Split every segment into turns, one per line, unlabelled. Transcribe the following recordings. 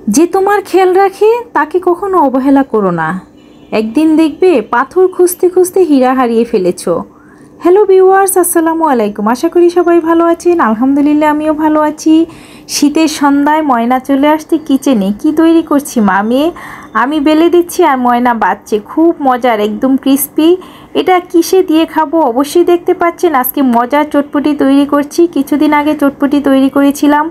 যে তোমার খেয়াল রাখে তাকে কখনো অবহেলা করো না। একদিন দেখবে পাথর খুঁজতে খুঁজতে হীরা হারিয়ে ফেলেছো। হ্যালো ভিউয়ার্স, আসসালামু আলাইকুম। আশা করি সবাই ভালো আছেন। আলহামদুলিল্লাহ আমিও ভালো আছি। শীতের সন্ধ্যায় ময়না চলে আসতে কিচেনে কি তৈরি করছি মা মেয়ে। আমি বেলে দিচ্ছি আর ময়না বাচ্চে, খুব মজার, একদম ক্রিস্পি। এটা কিসে দিয়ে খাবো অবশ্যই দেখতে পাচ্ছেন। আজকে মজার চটপটি তৈরি করছি। কিছুদিন আগে চটপটি তৈরি করেছিলাম,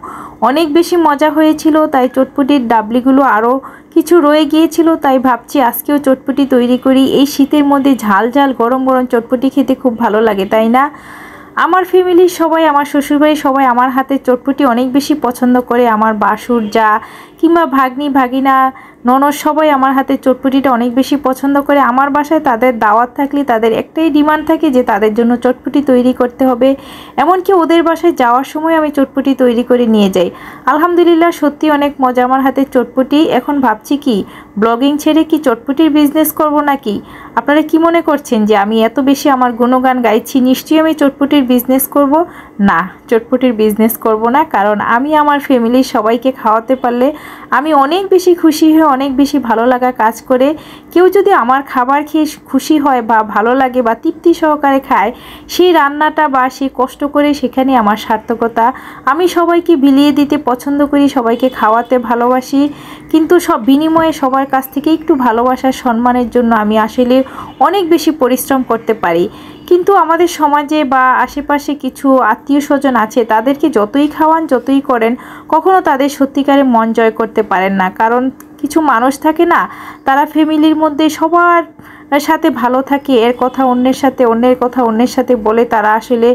অনেক বেশি মজা হয়েছিল। তাই চটপটির ডাবলিগুলো আরও কিছু রয়ে গিয়েছিল, তাই ভাবছি আজকেও চটপটি তৈরি করি। এই শীতের মধ্যে ঝাল ঝাল গরম গরম চটপটি খেতে খুব ভালো লাগে, তাই না? আমার ফ্যামিলির সবাই, আমার শ্বশুরবাড়ির সবাই আমার হাতের চটপটি অনেক বেশি পছন্দ করে। আমার বাসুর যা কিংবা ভাগ্নি ভাগিনা ননদ সবাই আমার হাতের চটপটিটা অনেক বেশি পছন্দ করে। আমার বাসায় তাদের দাওয়াত থাকলে তাদের একটাই ডিমান্ড থাকে যে তাদের জন্য চটপটি তৈরি করতে হবে। এমনকি ওদের বাসায় যাওয়ার সময় আমি চটপটি তৈরি করে নিয়ে যাই। আলহামদুলিল্লাহ সত্যি অনেক মজা আমার হাতের চটপটি। এখন ভাবছি কি ব্লগিং ছেড়ে কি চটপটির বিজনেস করব নাকি? আপনারা কি মনে করছেন যে আমি এত বেশি আমার গুণগান গাইছি, নিশ্চয়ই আমি চটপটির বিজনেস করব? না, চটপটির বিজনেস করব না, কারণ আমি আমার ফ্যামিলির সবাইকে খাওয়াতে পারলে আমি অনেক বেশি খুশি হয়ে, অনেক বেশি ভালো লাগা কাজ করে। কেউ যদি আমার খাবার খেয়ে খুশি হয় বা ভালো লাগে বা তৃপ্তি সহকারে খায়, সেই রান্নাটা বা সেই কষ্ট করে, সেখানে আমার সার্থকতা। আমি সবাইকে বিলিয়ে দিতে পছন্দ করি, সবাইকে খাওয়াতে ভালোবাসি, কিন্তু সব বিনিময়ে সবার কাছ থেকে একটু ভালোবাসার সম্মানের জন্য আমি আসলে অনেক বেশি পরিশ্রম করতে পারি। কিন্তু আমাদের সমাজে বা আশেপাশে কিছু আত্মীয় স্বজন আছে, তাদেরকে যতই খাওয়ান যতই করেন কখনো তাদের সত্যিকারে মন জয় করতে পারেন না। কারণ কিছু মানুষ থাকে না, তারা ফ্যামিলির মধ্যে সবার সাথে ভালো থাকে, এর কথা অন্যের সাথে, অন্যের কথা অন্যের সাথে বলে তারা আসলে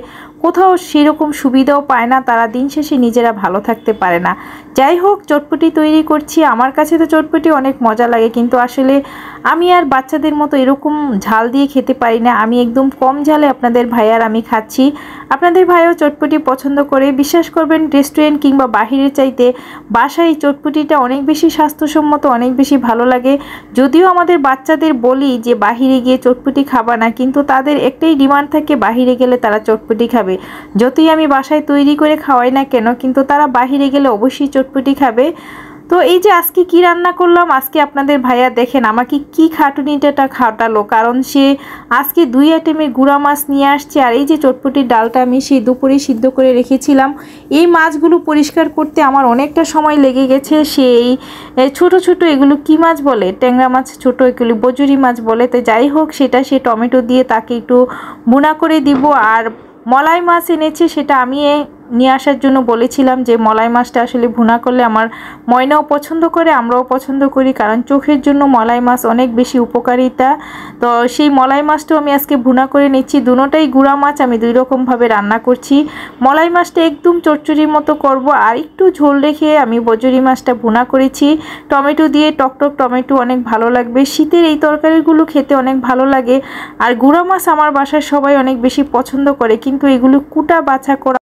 কোথাও সেরকম সুবিধাও পায় না, তারা দিন শেষে নিজেরা ভালো থাকতে পারে না। যাই হোক, চটপটি তৈরি করছি। আমার কাছে তো চটপটি অনেক মজা লাগে, কিন্তু আসলে আমি আর বাচ্চাদের মতো এরকম ঝাল দিয়ে খেতে পারি না। আমি একদম কম ঝালে আপনাদের ভাই আর আমি খাচ্ছি। আপনাদের ভাইও চটপটি পছন্দ করে। বিশ্বাস করবেন, রেস্টুরেন্ট কিংবা বাহিরের চাইতে বাসায় এই চটপটিটা অনেক বেশি স্বাস্থ্যসম্মত, অনেক বেশি ভালো লাগে। যদিও আমাদের বাচ্চাদের বলি যে বাহিরে গিয়ে চটপটি খাবা না, কিন্তু তাদের একটাই ডিমান্ড থাকে, বাহিরে গেলে তারা চটপটি খাবে। যতই আমি বাসায় তৈরি করে খাওয়াই না কেন, কিন্তু তারা বাহিরে গেলে অবশ্যই চটপটি খাবে। তো এই যে আজকে কি রান্না করলাম, আজকে আপনাদের ভাইয়া দেখেন আমাকে কি খাটুনিটা খাটালো, কারণ সে আজকে 2 আইটেমের গুঁড়া মাছ নিয়ে আসছে। আর এই যে চটপটির ডালটা আমি সেই দুপুরে সিদ্ধ করে রেখেছিলাম। এই মাছগুলো পরিষ্কার করতে আমার অনেকটা সময় লেগে গেছে। সেই ছোট ছোট এগুলো কি মাছ বলে, ট্যাংরা মাছ ছোট, এগুলো বজুরি মাছ বলে। তো যাই হোক, সেটা সে টমেটো দিয়ে তাকে একটু ভুনা করে দিব। আর মলাই মাছ এনেছে, সেটা আমি নিয়ে আসার জন্য বলেছিলাম যে মলাই মাছটা আসলে ভুনা করলে আমার ময়নাও পছন্দ করে, আমরাও পছন্দ করি, কারণ চোখের জন্য মলাই মাছ অনেক বেশি উপকারিতা। তো সেই মলাই মাছটাও আমি আজকে ভুনা করে নিচ্ছি। দুটোটাই গুঁড়া মাছ, আমি 2 রকমভাবে রান্না করছি। মলাই মাছটা একদম চচ্চড়ির মতো করব, আর একটু ঝোল রেখে আমি বজরি মাছটা ভুনা করেছি টমেটো দিয়ে। টকটক টমেটো অনেক ভালো লাগবে, শীতের এই তরকারিগুলো খেতে অনেক ভালো লাগে। আর গুঁড়া মাছ আমার বাসার সবাই অনেক বেশি পছন্দ করে, কিন্তু এগুলো কুটা বাছা করা